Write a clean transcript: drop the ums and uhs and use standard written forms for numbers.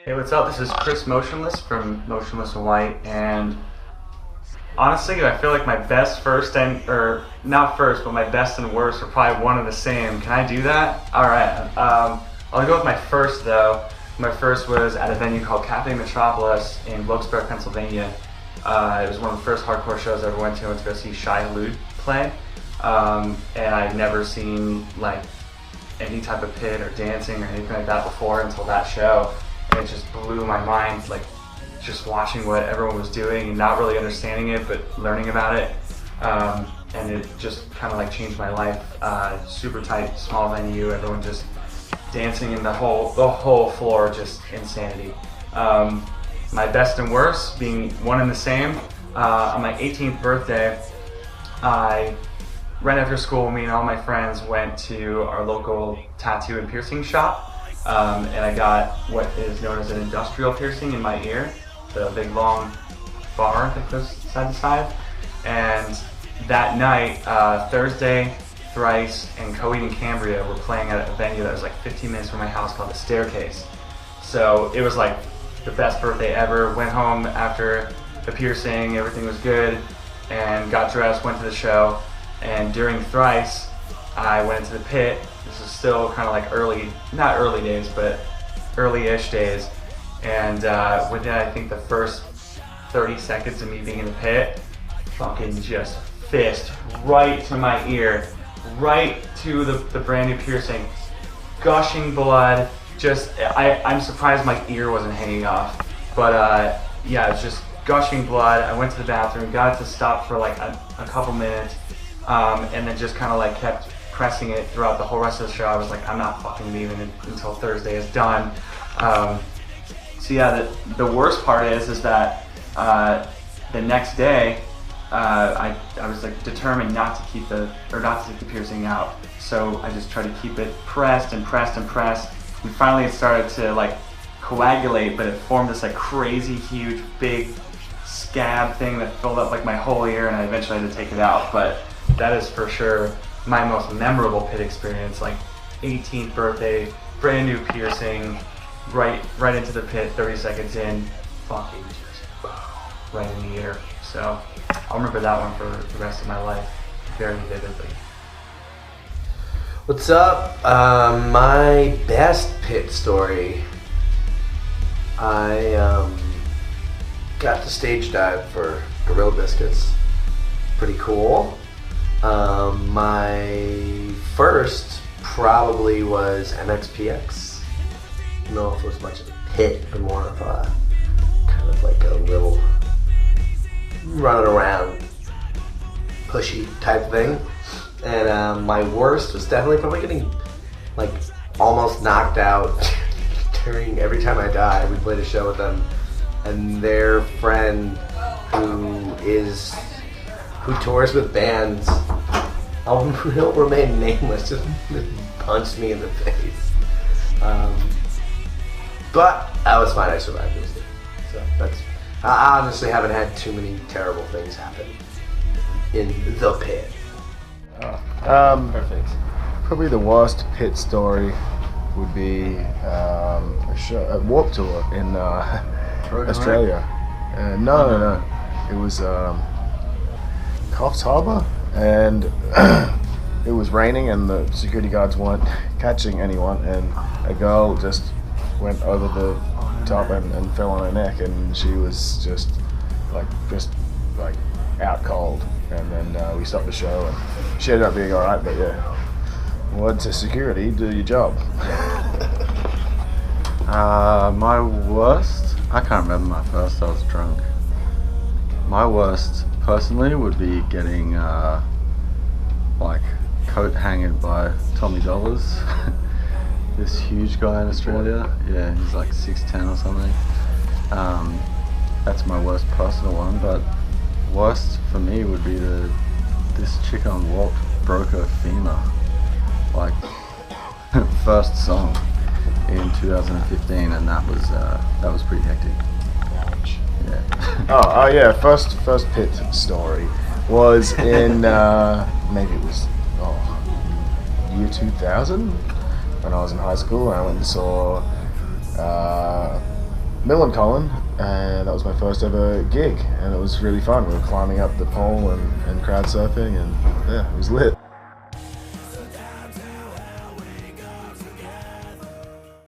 Hey, what's up? This is Chris Motionless from Motionless and White, and honestly, I feel like my best or not first, but my best and worst are probably one and the same. Can I do that? All right. I'll go with my first though. My first was at a venue called Cafe Metropolis in Wilkes-Barre, Pennsylvania. It was one of the first hardcore shows I ever went to. I went to go see Shai Hulud play, and I'd never seen like any type of pit or dancing or anything like that before until that show. And it just blew my mind, like just watching what everyone was doing and not really understanding it, but learning about it. And it just kind of like changed my life. Super tight, small venue, everyone just dancing in the whole floor, just insanity. My best and worst being one and the same. On my 18th birthday, right after school, me and all my friends went to our local tattoo and piercing shop, and I got what is known as an industrial piercing in my ear, the big long bar that goes side to side. And that night, Thursday, Thrice and Coheed and Cambria were playing at a venue that was like 15 minutes from my house called The Staircase. So it was like the best birthday ever. Went home after the piercing, everything was good, and got dressed, went to the show. And during Thrice, I went into the pit. This is still kind of like not early days, but early-ish days. And within, I think, the first 30 seconds of me being in the pit, fucking just fist right to my ear, right to the brand new piercing, gushing blood. I'm surprised my ear wasn't hanging off. But yeah, it was just gushing blood. I went to the bathroom, got it to stop for like a couple minutes. And then just kind of like kept pressing it throughout the whole rest of the show. I was like, I'm not fucking leaving until Thursday is done. So yeah, the worst part is that the next day, I was like determined not to take the piercing out. So I just tried to keep it pressed and pressed and pressed. And finally it started to like coagulate, but it formed this like crazy huge big scab thing that filled up like my whole ear, and I eventually had to take it out. But that is for sure my most memorable pit experience. Like 18th birthday, brand new piercing, right into the pit, 30 seconds in, fucking just right in the ear. So I'll remember that one for the rest of my life very vividly. What's up? My best pit story. I got to stage dive for Gorilla Biscuits. Pretty cool. My first probably was MXPX. I don't know if it was much of a pit, but more of a kind of like a little running around pushy type thing. And my worst was definitely probably getting like almost knocked out during every time I died. We played a show with them, and their friend who tours with bands, he'll remain nameless, just punched me in the face. But that was fine, I survived it. So I honestly haven't had too many terrible things happen in the pit. Perfect. Probably the worst pit story would be a Warped Tour in Australia. No. It was Coffs Harbour, and it was raining and the security guards weren't catching anyone, and a girl just went over the top and fell on her neck, and she was just out cold. And then we stopped the show, and she ended up being alright, but yeah. Word to security, do your job. My worst? I can't remember my first, I was drunk. My worst, personally, would be getting, coat hanged by Tommy Dollars. This huge guy in Australia. Yeah, he's like 6'10" or something. That's my worst personal one, but worst for me would be this chick on Warped broke her femur. Like, first song in 2015, and that was pretty hectic. Ouch. Yeah. Oh yeah. First pit story was in maybe it was year 2000 when I was in high school. I went and saw Millencolin, and that was my first ever gig, and it was really fun. We were climbing up the pole and crowd surfing, and yeah, it was lit.